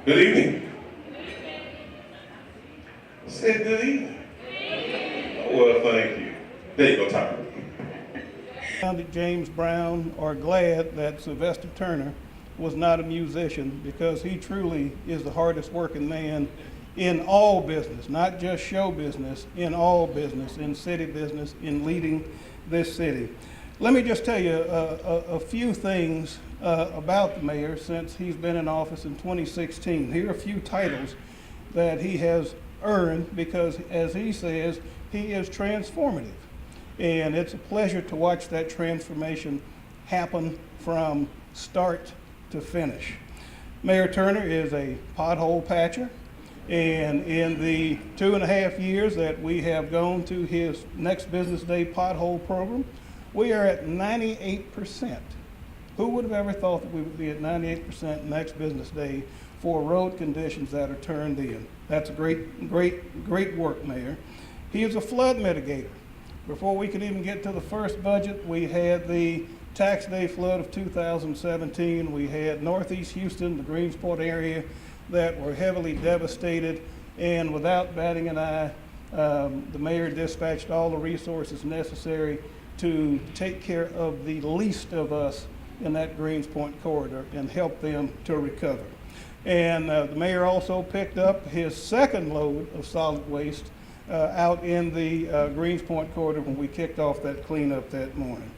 Good evening. Said good evening. Oh, well, thank you. There you go, Tyler. That James Brown are glad that Sylvester Turner was not a musician, because he truly is the hardest working man in all business, not just show business, in all business, in city business, in leading this city. Let me just tell you a few things about the mayor since he's been in office in 2016. Here are a few titles that he has earned because, as he says, he is transformative. And it's a pleasure to watch that transformation happen from start to finish. Mayor Turner is a pothole patcher, and in the 2.5 years that we have gone to his Next Business Day pothole program, we are at 98%. Who would have ever thought that we would be at 98% next business day for road conditions that are turned in? That's a great work, Mayor. He is a flood mitigator. Before we could even get to the first budget, we had the tax day flood of 2017. We had Northeast Houston, the Greensport area, that were heavily devastated. And without batting an eye, the mayor dispatched all the resources necessary to take care of the least of us in that Greenspoint corridor and help them to recover. And the mayor also picked up his second load of solid waste out in the Greenspoint corridor when we kicked off that cleanup that morning.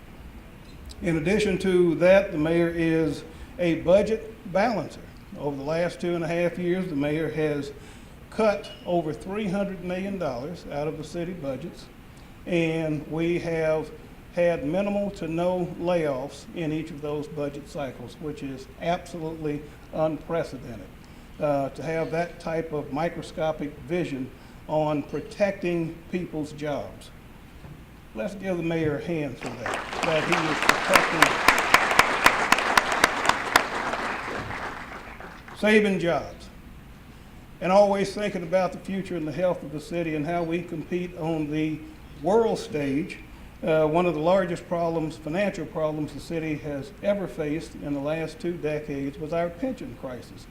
In addition to that, the mayor is a budget balancer. Over the last 2.5 years, the mayor has cut over $300 million out of the city budgets, and we have had minimal to no layoffs in each of those budget cycles, which is absolutely unprecedented. To have that type of microscopic vision on protecting people's jobs. Let's give the mayor a hand for that he is protecting, saving jobs, and always thinking about the future and the health of the city and how we compete on the world stage. One of the largest problems, financial problems the city has ever faced in the last 2 decades was our pension crisis.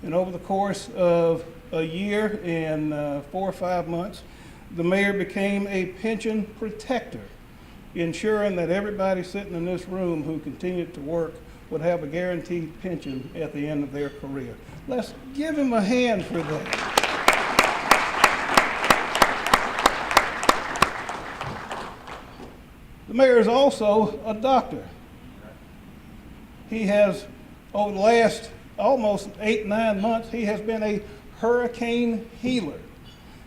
And over the course of a year and 4 or 5 months, the mayor became a pension protector, ensuring that everybody sitting in this room who continued to work would have a guaranteed pension at the end of their career. Let's give him a hand for that. The mayor is also a doctor. He has, over the last almost 8-9 months, he has been a hurricane healer.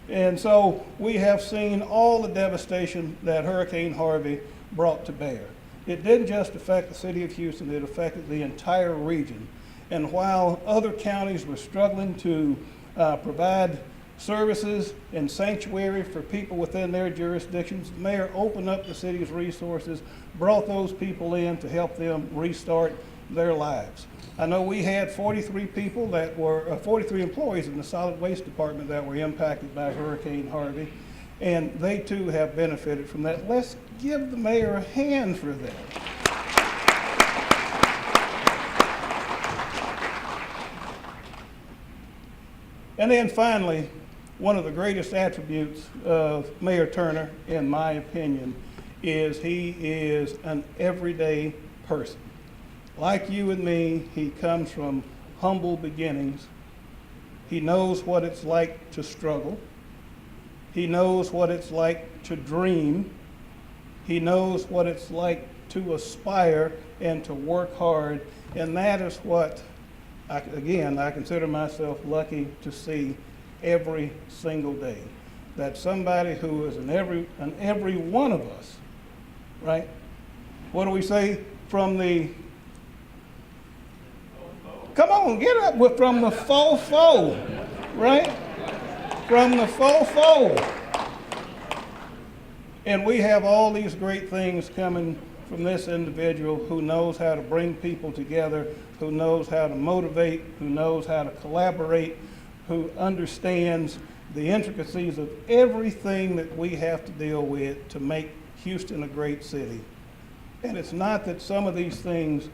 And so we have seen all the devastation that Hurricane Harvey brought to bear. It didn't just affect the city of Houston, it affected the entire region. And while other counties were struggling to provide services and sanctuary for people within their jurisdictions, the mayor opened up the city's resources, brought those people in to help them restart their lives. I know we had 43 people that were 43 employees in the solid waste department that were impacted by Hurricane Harvey, and they too have benefited from that. Let's give the mayor a hand for that. And then finally, one of the greatest attributes of Mayor Turner, in my opinion, is he is an everyday person. Like you and me, he comes from humble beginnings. He knows what it's like to struggle. He knows what it's like to dream. He knows what it's like to aspire and to work hard. And that is what, I consider myself lucky to see every single day. That somebody who is an every one of us, right? What do we say from the, come on, get up with, from the fofo, right? From the fofo. And we have all these great things coming from this individual who knows how to bring people together, who knows how to motivate, who knows how to collaborate, who understands the intricacies of everything that we have to deal with to make Houston a great city. And it's not that some of these things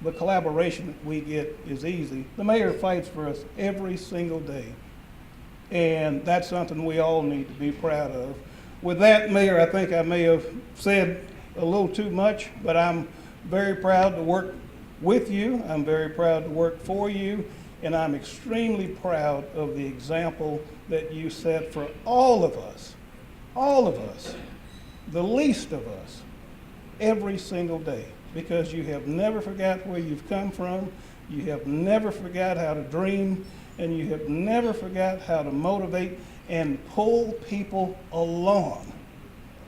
the collaboration that we get is easy. The mayor fights for us every single day, and that's something we all need to be proud of. With that, Mayor, I think I may have said a little too much, but I'm very proud to work with you. I'm very proud to work for you, and I'm extremely proud of the example that you set for all of us, the least of us, every single day, because you have never forgot where you've come from, you have never forgot how to dream, and you have never forgot how to motivate and pull people along.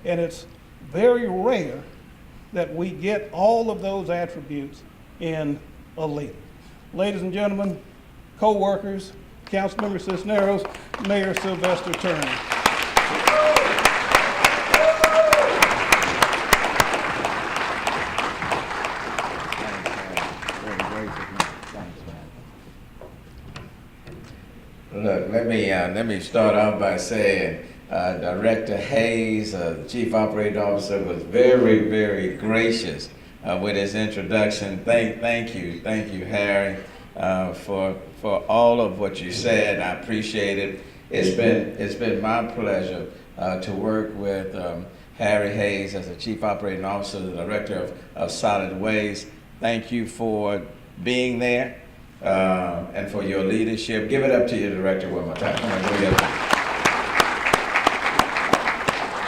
And it's very rare that we get all of those attributes in a leader. Ladies and gentlemen, co-workers, Councilmember Cisneros, Mayor Sylvester Turner. Look, let me start off by saying Director Hayes, Chief Operating Officer, was very, very gracious with his introduction. Thank you, Harry, for all of what you said. I appreciate it. It's been my pleasure to work with Harry Hayes as the Chief Operating Officer, the Director of Solid Waste. Thank you for being there. And for your leadership. Give it up to your director one more time. Come on, go get it.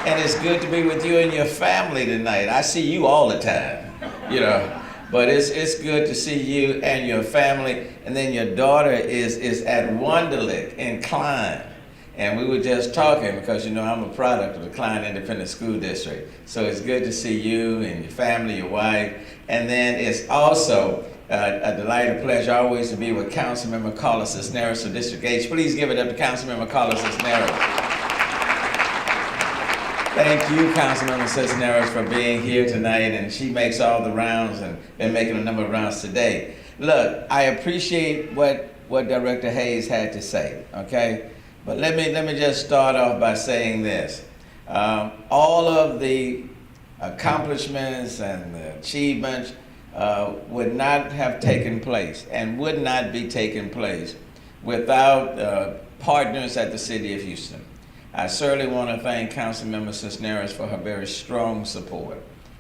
And it's good to be with you and your family tonight. I see you all the time, you know, but it's good to see you and your family. And then your daughter is at Wonderlic in Klein. And we were just talking because, you know, I'm a product of the Klein Independent School District. So it's good to see you and your family, your wife. And then it's also a delight, a pleasure always to be with Councilmember Carla Cisneros of District H. Please give it up to Councilmember Carla Cisneros. Thank you, Councilmember Cisneros, for being here tonight, and she makes all the rounds and been making a number of rounds today. Look, I appreciate what Director Hayes had to say, okay? But let me just start off by saying this. All of the accomplishments and the achievements would not have taken place and would not be taking place without partners at the City of Houston. I certainly want to thank Councilmember Cisneros for her very strong support,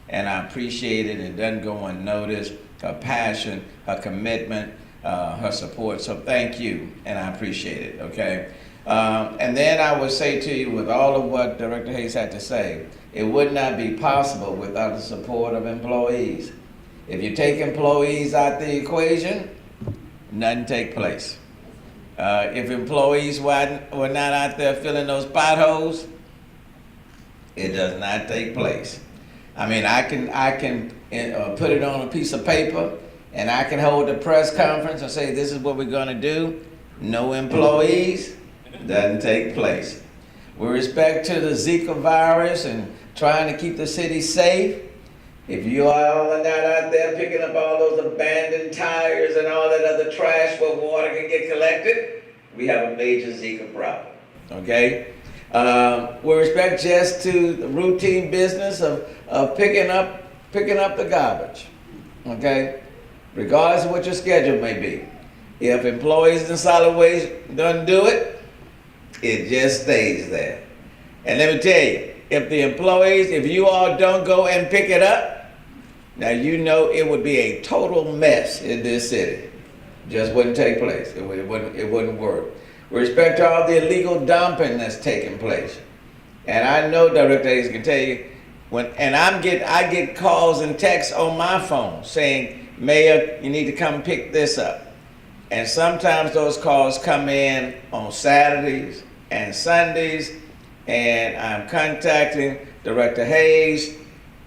and I appreciate it. It doesn't go unnoticed, her passion, her commitment, her support, so thank you, and I appreciate it, okay? And then I would say to you, with all of what Director Hayes had to say, it would not be possible without the support of employees. If you take employees out the equation, nothing take place. If employees were not out there filling those potholes, it does not take place. I mean, I can put it on a piece of paper, and I can hold a press conference and say, this is what we're gonna do. No employees, doesn't take place. With respect to the Zika virus and trying to keep the city safe, if you all are not out there picking up all those abandoned tires and all that other trash where water can get collected, we have a major Zika problem, okay? With respect just to the routine business of picking up the garbage, okay? Regardless of what your schedule may be. If employees in solid waste don't do it, it just stays there. And let me tell you, if you all don't go and pick it up, now you know it would be a total mess in this city. Just wouldn't take place. It wouldn't work. With respect to all the illegal dumping that's taking place, and I know Director Hayes can tell you, I get calls and texts on my phone saying, Mayor, you need to come pick this up. And sometimes those calls come in on Saturdays and Sundays, and I'm contacting Director Hayes.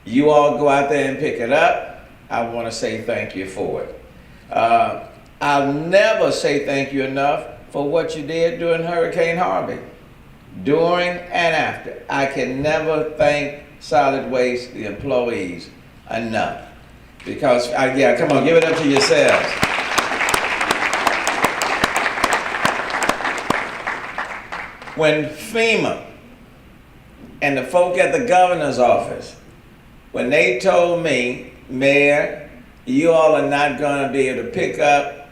You all go out there and pick it up. I want to say thank you for it. I'll never say thank you enough for what you did during Hurricane Harvey, during and after. I can never thank Solid Waste, the employees, enough. Because, yeah, come on, give it up to yourselves. When FEMA and the folk at the governor's office, when they told me, Mayor, you all are not going to be able to pick up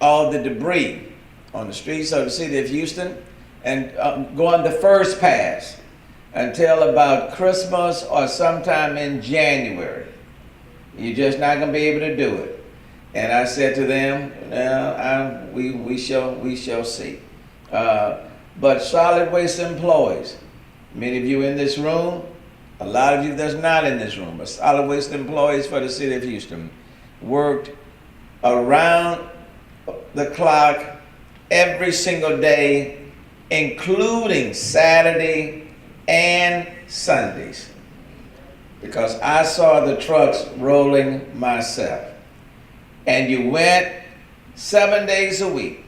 all the debris on the streets of the city of Houston and go on the first pass until about Christmas or sometime in January. You're just not going to be able to do it. And I said to them, we shall see. But solid waste employees, many of you in this room, a lot of you that's not in this room, but solid waste employees for the city of Houston worked around the clock every single day, including Saturday and Sundays, because I saw the trucks rolling myself. And you went 7 days a week,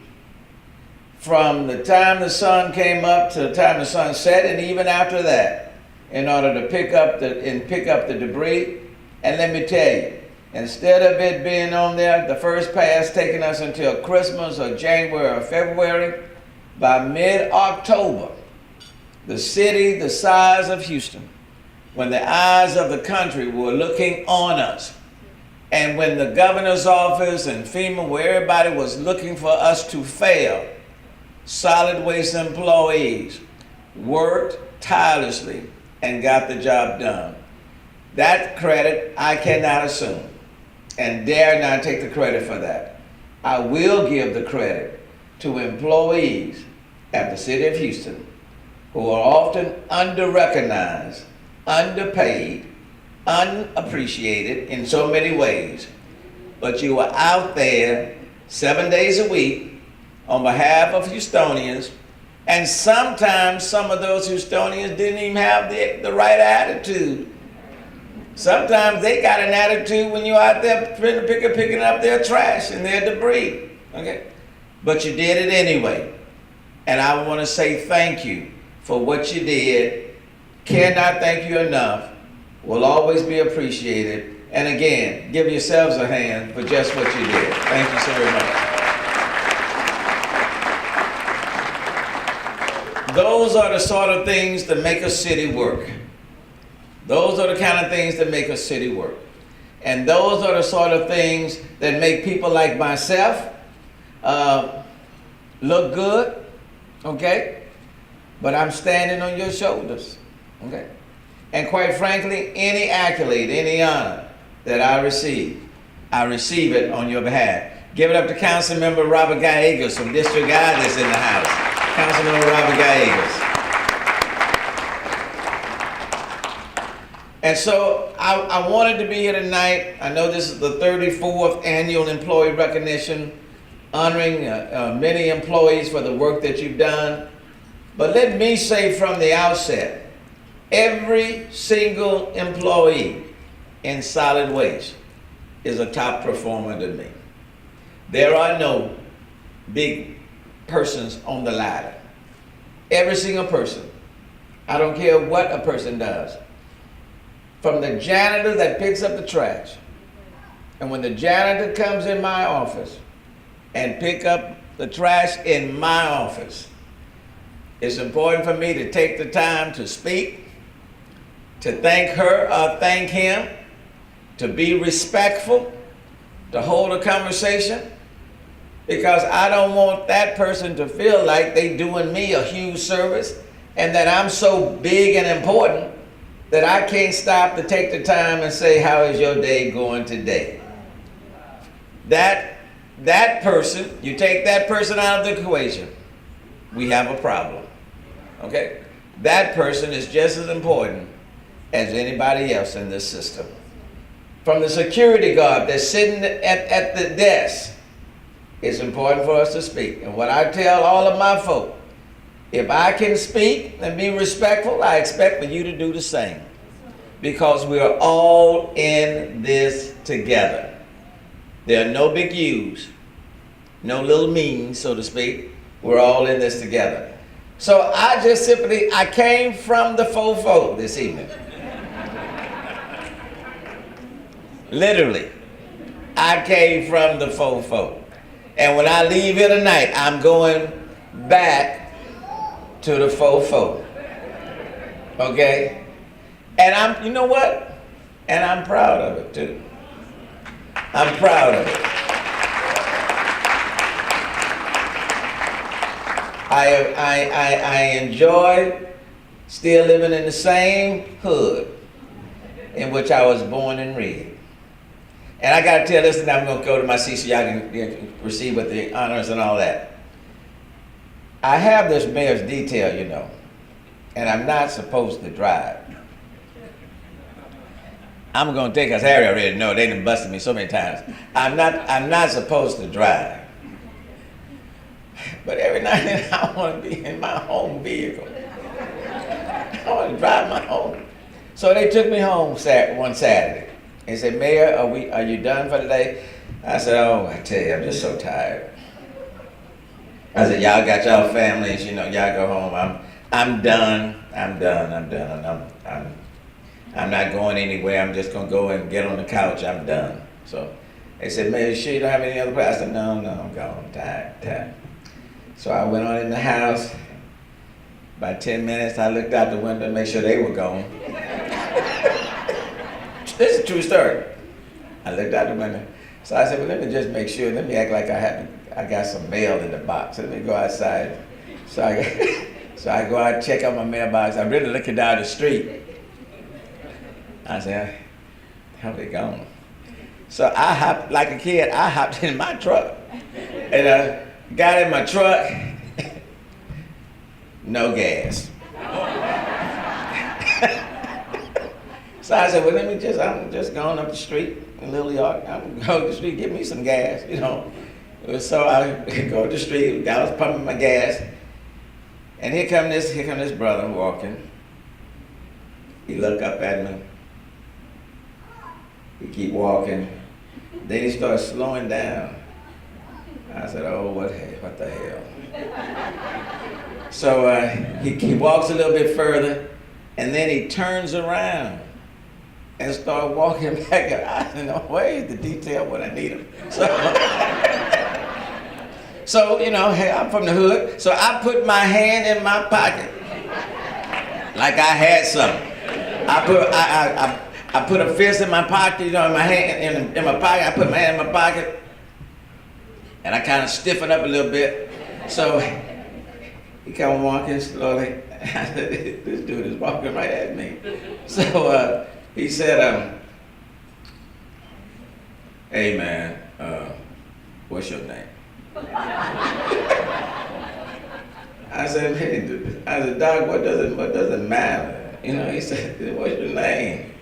from the time the sun came up to the time the sun set, and even after that, in order to pick up the debris. And let me tell you, instead of it being on there, the first pass taking us until Christmas or January or February, by mid-October, the city the size of Houston, when the eyes of the country were looking on us, and when the governor's office and FEMA, where everybody was looking for us to fail, solid waste employees worked tirelessly and got the job done. That credit I cannot assume and dare not take the credit for that. I will give the credit to employees at the city of Houston who are often under-recognized, underpaid, unappreciated in so many ways. But you are out there 7 days a week on behalf of Houstonians, and sometimes some of those Houstonians didn't even have the right attitude. Sometimes they got an attitude when you're out there picking up their trash and their debris, okay? But you did it anyway. And I want to say thank you for what you did. Cannot thank you enough. Will always be appreciated. And again, give yourselves a hand for just what you did. Thank you so very much. Those are the sort of things that make a city work. Those are the kind of things that make a city work. And those are the sort of things that make people like myself look good, okay? But I'm standing on your shoulders, okay? And quite frankly, any accolade, any honor that I receive it on your behalf. Give it up to Councilmember Robert Gallegos from District I that's in the house. Councilmember Robert Gallegos. And so I wanted to be here tonight. I know this is the 34th annual employee recognition, honoring many employees for the work that you've done. But let me say from the outset, every single employee in solid waste is a top performer to me. There are no big persons on the ladder. Every single person. I don't care what a person does. From the janitor that picks up the trash, and when the janitor comes in my office and pick up the trash in my office, it's important for me to take the time to speak, to thank her or thank him, to be respectful, to hold a conversation, because I don't want that person to feel like they doing me a huge service and that I'm so big and important that I can't stop to take the time and say, how is your day going today? That person, you take that person out of the equation, we have a problem, okay? That person is just as important as anybody else in this system. From the security guard that's sitting at the desk, it's important for us to speak. And what I tell all of my folk, if I can speak and be respectful, I expect for you to do the same. Because we are all in this together. There are no big U's, no little means, so to speak. We're all in this together. So I came from the fofo this evening. Literally, I came from the fofo. And when I leave here tonight, I'm going back to the fofo. Okay? And you know what? And I'm proud of it too. I'm proud of it. I enjoy still living in the same hood in which I was born and raised. And I got to tell this, and I'm going to go to my seat so y'all can receive with the honors and all that. I have this mayor's detail, you know, and I'm not supposed to drive. I'm going to take, because Harry already know, they done busted me so many times. I'm not supposed to drive. But every now and then I want to be in my home vehicle. I want to drive my home. So they took me home one Saturday. They said, Mayor, are you done for the day? I said, oh, I tell you, I'm just so tired. I said, y'all got y'all families, you know, y'all go home. I'm done. I'm not going anywhere. I'm just gonna go and get on the couch. I'm done. So they said, Mayor, you sure you don't have any other plans? I said, no, I'm gone. I'm tired. So I went on in the house. About 10 minutes, I looked out the window to make sure they were gone. This is a true story. I looked out the window. So I said, well, let me just make sure. Let me act like I got some mail in the box. Let me go outside. So I go out, check out my mailbox. I'm really looking down the street. I said, how they gone? So I hopped, like a kid, I hopped in my truck. And got in my truck, no gas. So I said, well, I'm just going up the street in Little York. I'm going to the street, get me some gas, you know. So I go to the street, I was pumping my gas. And here come this brother walking. He looked up at me. He keep walking. Then he starts slowing down. I said, oh, what the hell? So he walks a little bit further, and then he turns around and start walking back. I said, no, where's the detail when I need him? So you know, hey, I'm from the hood, so I put my hand in my pocket like I had something. I put a fist in my pocket, you know, in my hand, in my pocket. I put my hand in my pocket, and I kind of stiffened up a little bit. So he come walking slowly. I said, this dude is walking right at me. So he said, hey man, what's your name? I said, hey, Doc, what does it matter? You know, he said, what's your name?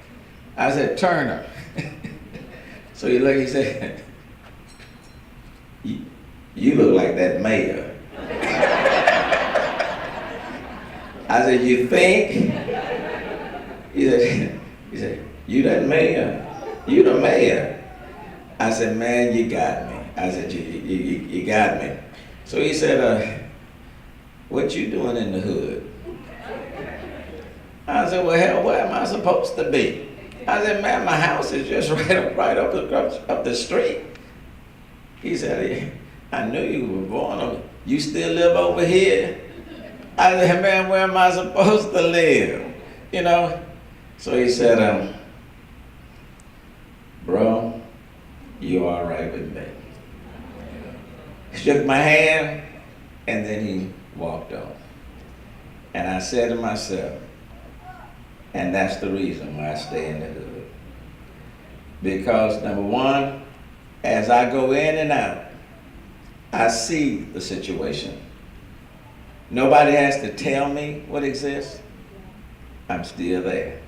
I said, Turner. So he looked, he said, you look like that mayor. I said, you think? He said, you that mayor? You the mayor? I said, man, you got me. I said, you got me. So he said, what you doing in the hood? I said, well, hell, where am I supposed to be? I said, man, my house is just right up the street. He said, I knew you were born. You still live over here? I said, man, where am I supposed to live? You know? So he said, bro, you all right with me? Shook my hand, and then he walked on. And I said to myself, and that's the reason why I stay in the hood. Because number one, as I go in and out, I see the situation. Nobody has to tell me what exists. I'm still there.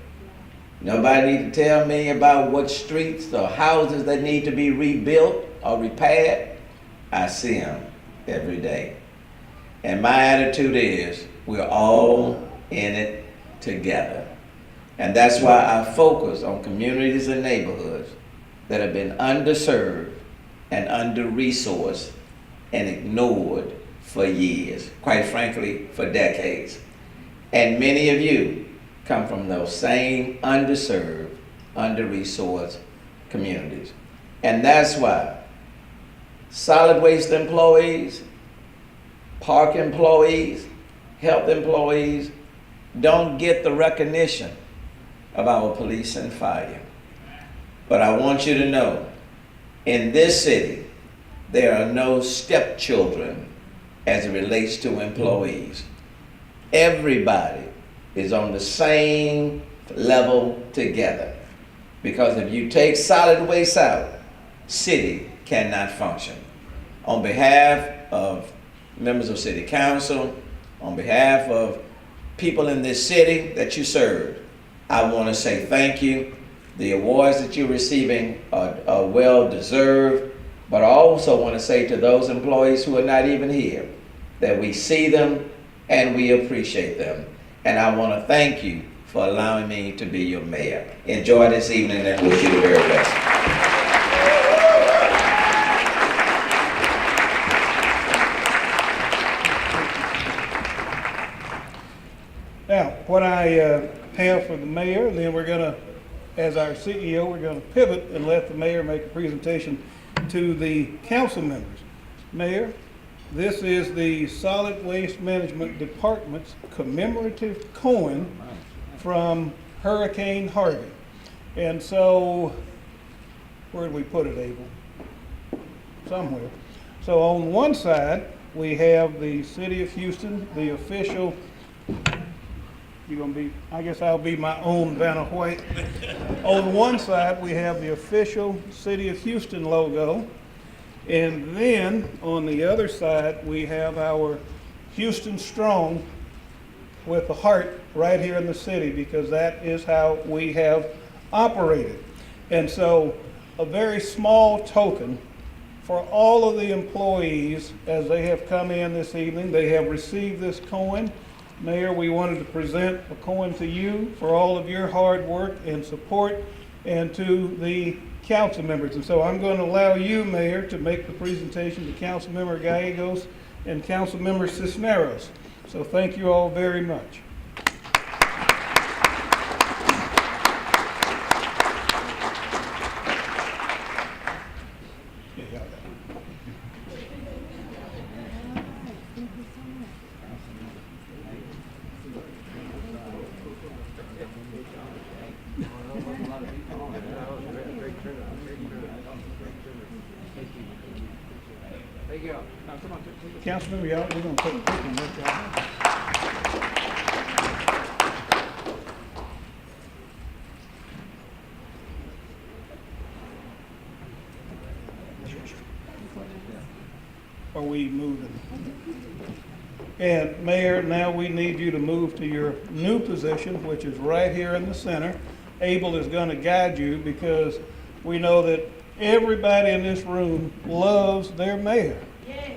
Nobody needs to tell me about what streets or houses that need to be rebuilt or repaired. I see them every day. And my attitude is, we're all in it together. And that's why I focus on communities and neighborhoods that have been underserved and under-resourced and ignored for years, quite frankly, for decades. And many of you come from those same underserved, under-resourced communities. And that's why solid waste employees, park employees, health employees don't get the recognition of our police and fire. But I want you to know, in this city, there are no stepchildren as it relates to employees. Everybody is on the same level together. Because if you take solid waste out, city cannot function. On behalf of members of city council, on behalf of people in this city that you serve, I want to say thank you. The awards that you're receiving are well deserved, but I also want to say to those employees who are not even here that we see them and we appreciate them. And I want to thank you for allowing me to be your mayor. Enjoy this evening and wish you the very best. Now, what I have for the mayor, and then we're going to, as our CEO, we're going to pivot and let the mayor make a presentation to the council members. Mayor, this is the Solid Waste Management Department's commemorative coin from Hurricane Harvey. And so, where did we put it, Abel? Somewhere. So on one side, we have the City of Houston, the official, you're gonna be, I guess I'll be my own Vanna White. On one side, we have the official City of Houston logo. And then on the other side, we have our Houston Strong with the heart right here in the city, because that is how we have operated. And so a very small token for all of the employees as they have come in this evening. They have received this coin. Mayor, we wanted to present a coin to you for all of your hard work and support, and to the council members. And so I'm going to allow you, Mayor, to make the presentation to Councilmember Gallegos and Councilmember Cisneros. So thank you all very much. Councilmember, y'all, we're going to take a quick one with y'all. Are we moving? And Mayor, now we need you to move to your new position, which is right here in the center. Abel is going to guide you, because we know that everybody in this room loves their mayor. Yeah.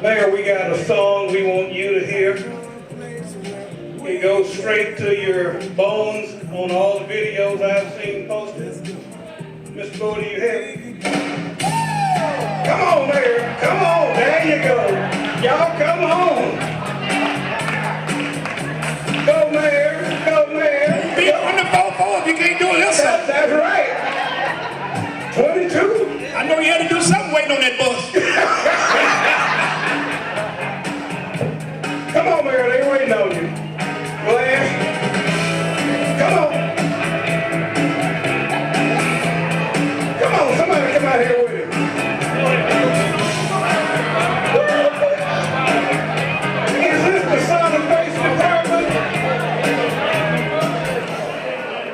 Mayor, we got a song we want you to hear. It goes straight to your bones on all the videos I've seen posted. Mr. Bo, do you have it? Come on, Mayor. Come on. There you go. Y'all come on. Go, Mayor. Go, Mayor. Be on the 4-4 if you can't do it yourself. That's right. 22. I know you had to do something waiting on that bus. Come on, Mayor. They waiting on you. Glad. Come on. Come on. Somebody come out here with it. Is this the solid waste department?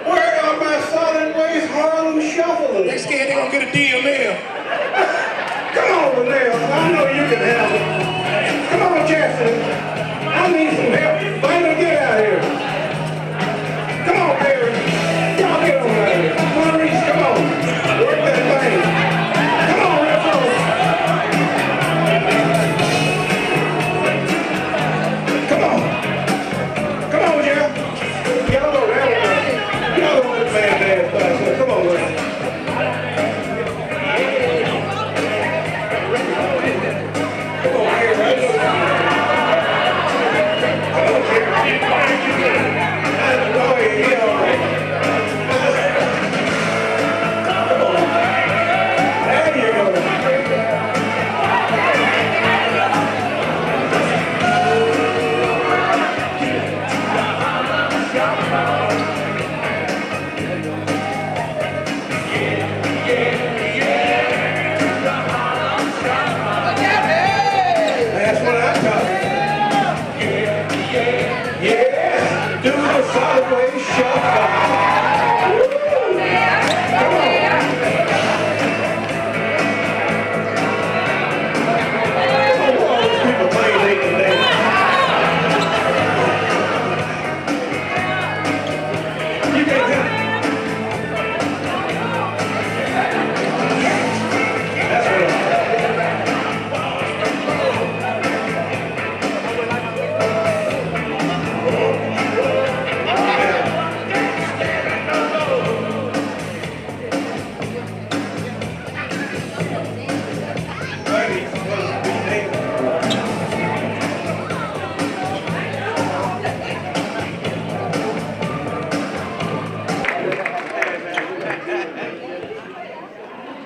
Where are my solid waste Harlem shufflers? They scared they gonna get a deal there. Come on, Linnell. I know you can handle it. Come on, Jackson. I need some help. Finally, get out here. Come on, Barry. Y'all get on out here. Maurice, come on. Work that thing. Come on, Retro. Come on. Come on, Jeff. Y'all know that one. Y'all know this man dance back there. Come on, man. Come on, here, right?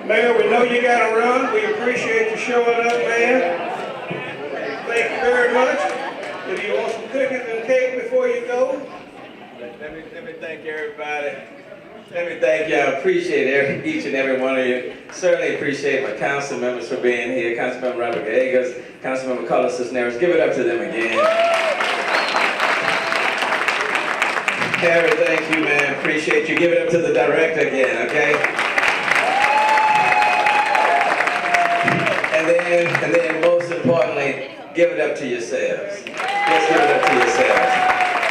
Mayor, we know you got to run. We appreciate you showing up, man. Thank you very much. If you want some cookies and cake before you go. Let me thank everybody. Let me thank you. I appreciate each and every one of you. Certainly appreciate my council members for being here. Councilmember Robert Gallegos, Councilmember Carlos Cisneros. Give it up to them again. Harry, thank you, man. Appreciate you. Give it up to the director again, okay? And then most importantly, give it up to yourselves. Just give it up to yourselves.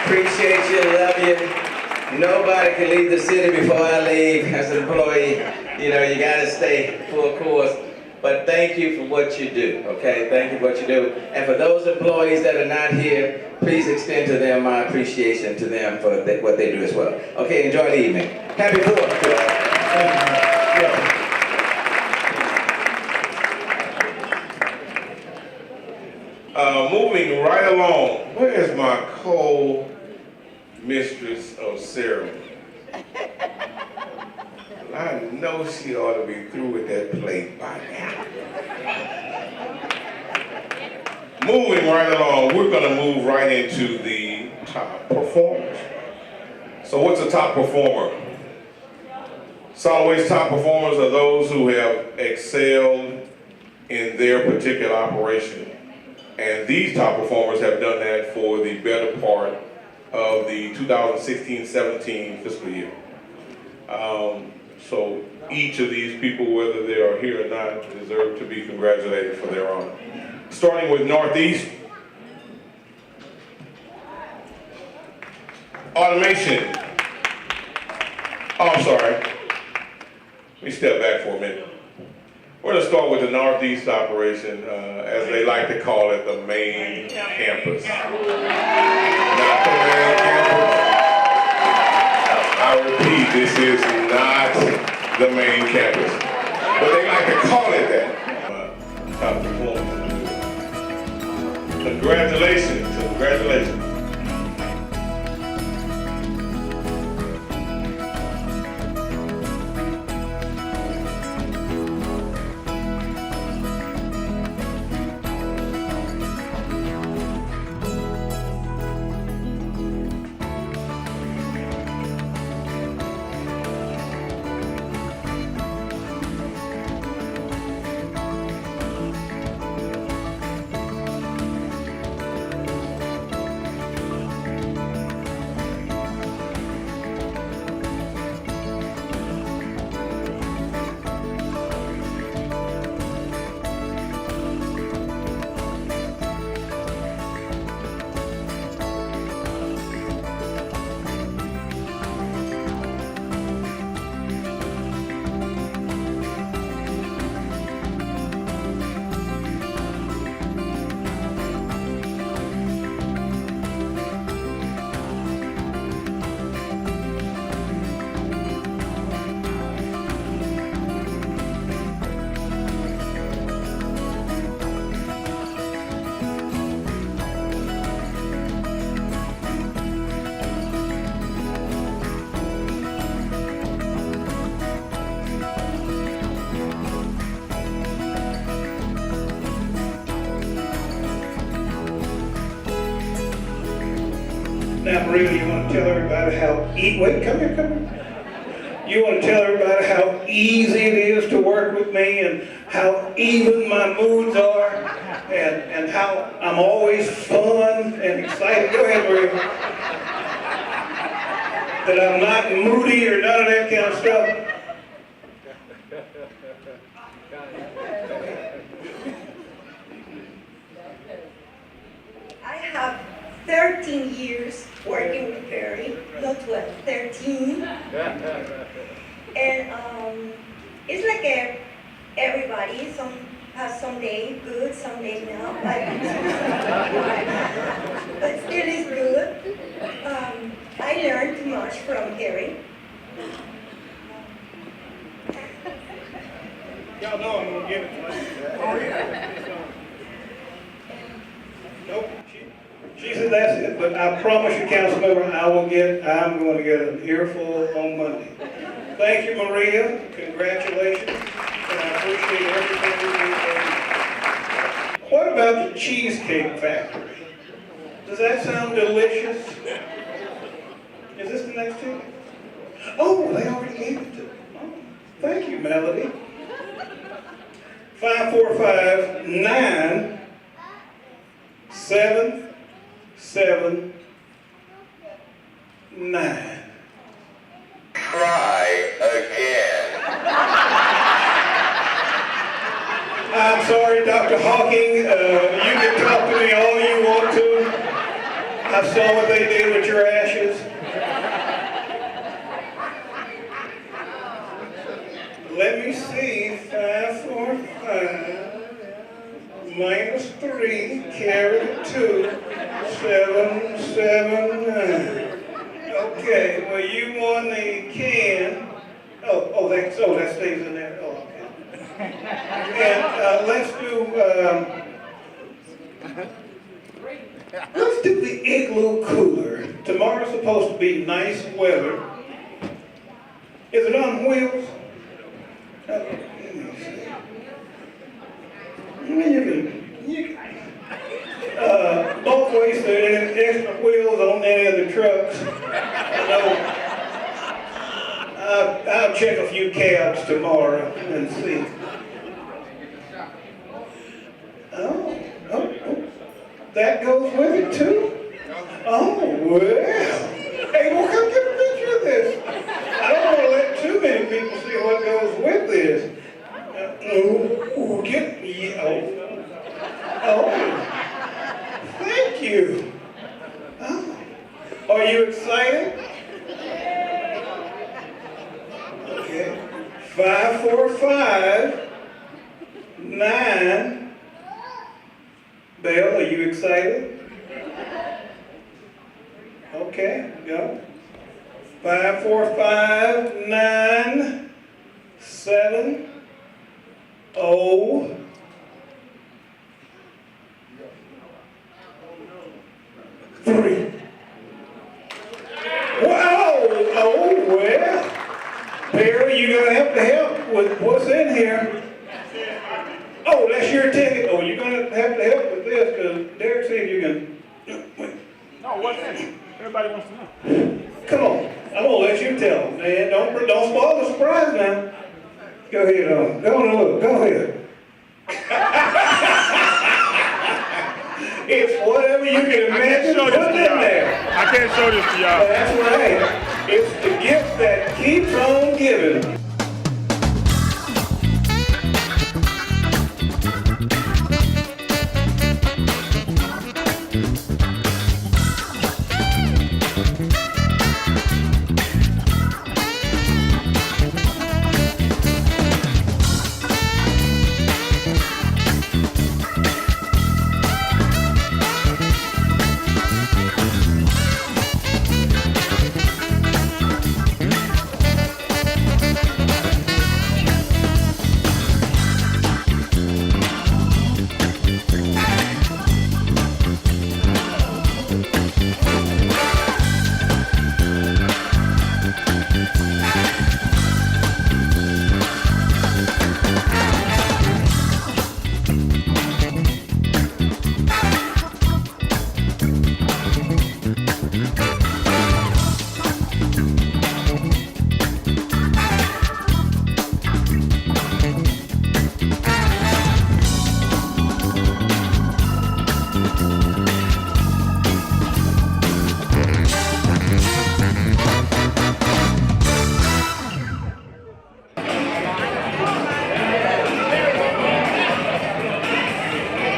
Appreciate you, love you. Nobody can leave the city before I leave as an employee. You know, you gotta stay full course. But thank you for what you do, okay? Thank you for what you do. And for those employees that are not here, please extend to them my appreciation to them for what they do as well. Okay, enjoy the evening. Happy 4th. Thank you. Yeah. Moving right along, where is my co-mistress of ceremony? I know she ought to be through with that plate by now. Moving right along, we're going to move right into the top performers. So what's a top performer? Solid Waste top performers are those who have excelled in their particular operation. And these top performers have done that for the better part of the 2016-17 fiscal year. So each of these people, whether they are here or not, deserve to be congratulated for their honor. Starting with Northeast. Automation. Oh, I'm sorry. Let me step back for a minute. We're going to start with the Northeast operation, as they like to call it, the main campus. Not the main campus. I repeat, this is not the main campus. But they like to call it that. top performers. Congratulations, congratulations. Now, Maria, you want to tell everybody how, wait, come here. You want to tell everybody how easy it is to work with me and how even my moods are and how I'm always fun and excited. Go ahead, Maria. That I'm not moody or none of that kind of stuff. I have 13 years working with Perry, not 12, 13. And it's like everybody, some has some day good, some day no, but still is good. I learned too much from Perry. Y'all know I'm gonna give it to you. Oh, yeah. Nope. She said that's it, but I promise you, Councilmember, I'm going to get an earful on Monday. Thank you, Maria. Congratulations. And I appreciate everything you do. What about the Cheesecake Factory? Does that sound delicious? Is this the next thing? Oh, they already gave it to me. Oh, thank you, Melody. 545-9 7 7 9. Try again. I'm sorry, Dr. Hawking. You can talk to me all you want to. I saw what they did with your ashes. Let me see. 545 minus 3, carry the 2, 7 7 9. Okay, well you won the can. That stays in there. Oh, okay. And let's do the igloo cooler. Tomorrow's supposed to be nice weather. Is it on wheels? Let me see. You can both ways there are extra wheels on any of the trucks. I'll check a few cabs tomorrow and see. Oh, that goes with it too? Oh, well. Hey, well, come get a picture of this. I don't want to let too many people see what goes with this. Thank you. Oh, are you excited? Okay. 545 9. Belle, are you excited? Okay, go. 545 9 7 0 3. Well, oh, well. Perry, you're gonna have to help with what's in here. Oh, that's your ticket. Oh, you're gonna have to help with this, because Derek said you can. Wait. No, what's that? Everybody wants to know. Come on. I'm gonna let you tell them, man. Don't spoil the surprise now. Go ahead, go on and look. Go ahead. It's whatever you can imagine show this put to in y'all. there. I can't show this to y'all. That's right. It's the gift that keeps on giving.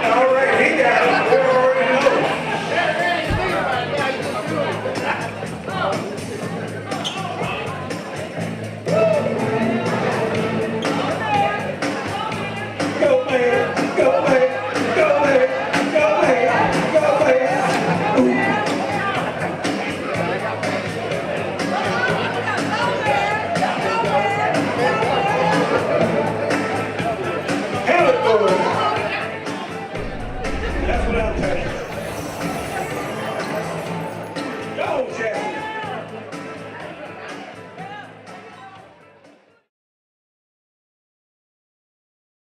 All right, he got it. We already know. Go, man. Go, man.